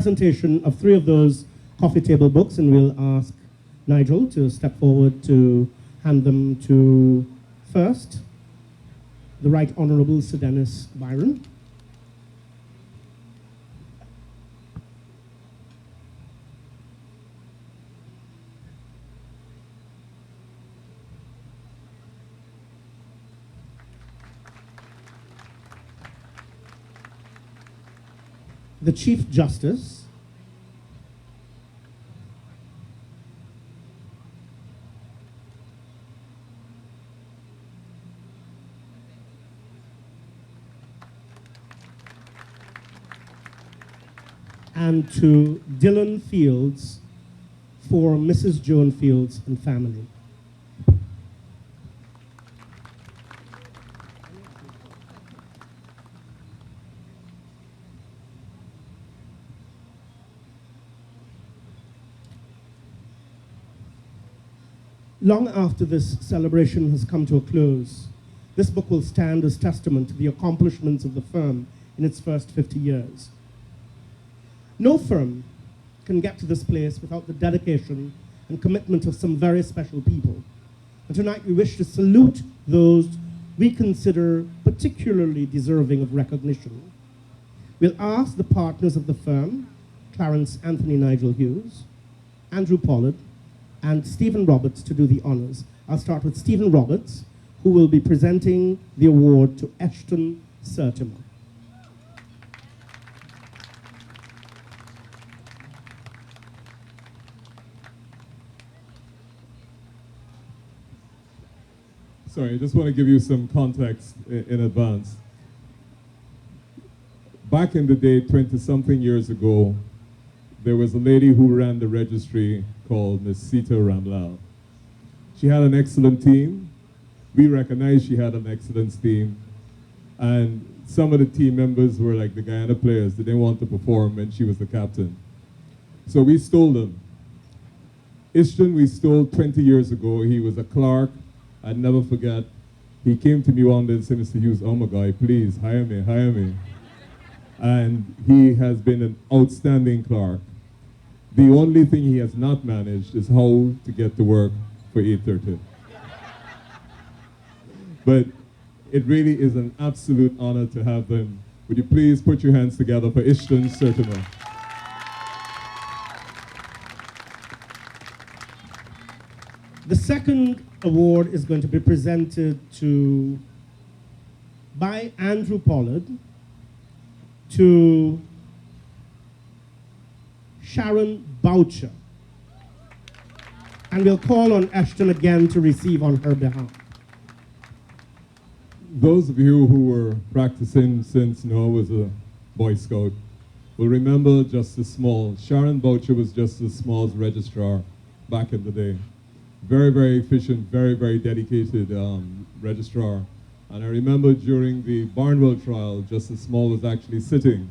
Presentation of 3 of those coffee table books, and we'll ask Nigel to step forward to hand them to first the Right Honourable Sir Dennis Byron. The Chief Justice, and to Dylan Fields for Mrs. Joan Fields and family. Long after this celebration has come to a close, this book will stand as testament to the accomplishments of the firm in its first 50 years. No firm can get to this place without the dedication and commitment of some very special people. And tonight we wish to salute those we consider particularly deserving of recognition. We'll ask the partners of the firm, Clarence Anthony Nigel Hughes, Andrew Pollard, and Stephen Roberts to do the honors. I'll start with Stephen Roberts, who will be presenting the award to Ashton Sertimer. Sorry, I just want to give you some context in advance. Back in the day, 20-something years ago, there was a lady who ran the registry called Miss Sita Ramlal. She had an excellent team. We recognized she had an excellent team. And some of the team members were like the Guyana players. They didn't want to perform when she was the captain. So we stole them. Ishton we stole 20 years ago. He was a clerk. I'd never forget. He came to me one day and said, Mr. Hughes, oh my God, please, hire me, hire me. And he has been an outstanding clerk. The only thing he has not managed is how to get to work for 8:30. But it really is an absolute honor to have them. Would you please put your hands together for Ashton Sertimer. The second award is going to be presented by Andrew Pollard to Sharon Boucher. And we'll call on Ashton again to receive on her behalf. Those of you who were practicing since Noah was a Boy Scout will remember Justice Small. Sharon Boucher was Justice Small's registrar back in the day. Very, very efficient, very, very dedicated registrar. And I remember during the Barnwell trial, Justice Small was actually sitting.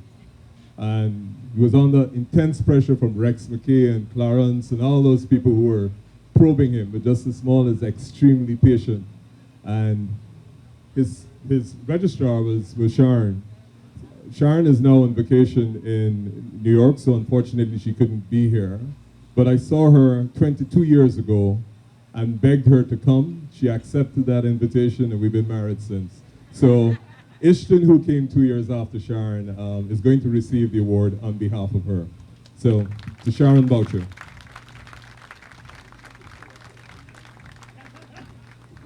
And he was under intense pressure from Rex McKay and Clarence and all those people who were probing him. But Justice Small is extremely patient. And his registrar was Sharon. Sharon is now on vacation in New York, so unfortunately she couldn't be here. But I saw her 22 years ago and begged her to come. She accepted that invitation, and we've been married since. So Ishton, who came 2 years after Sharon, is going to receive the award on behalf of her. So, to Sharon Boucher.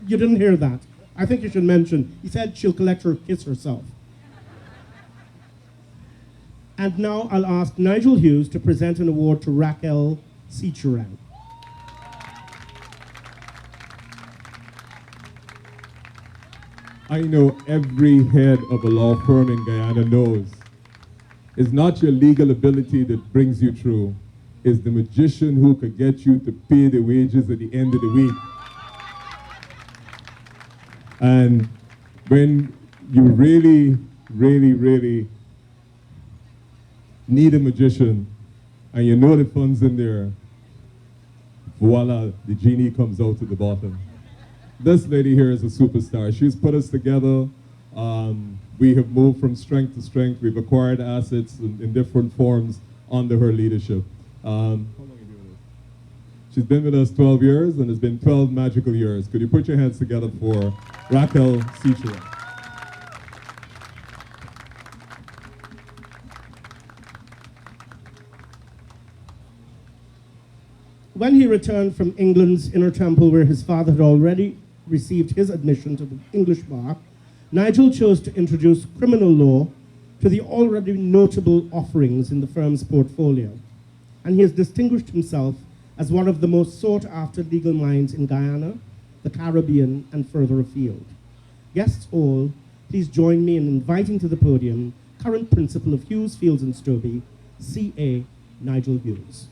You didn't hear that. I think you should mention, he said she'll collect her kiss herself. And now I'll ask Nigel Hughes to present an award to Raquel Sichuran. I know every head of a law firm in Guyana knows it's not your legal ability that brings you through. It's the magician who could get you to pay the wages at the end of the week. And when you really, really, really need a magician and you know the funds in there, voila, the genie comes out at the bottom. This lady here is a superstar. She's put us together. We have moved from strength to strength. We've acquired assets in different forms. under her leadership. How long have you been with us? She's been with us 12 years, and it's been 12 magical years. Could you put your hands together for Raquel Cichera? When he returned from England's Inner Temple, where his father had already received his admission to the English bar, Nigel chose to introduce criminal law to the already notable offerings in the firm's portfolio, and he has distinguished himself as one of the most sought-after legal minds in Guyana, the Caribbean, and further afield. Guests all, please join me in inviting to the podium current principal of Hughes, Fields and Stoby, C.A. Nigel Hughes.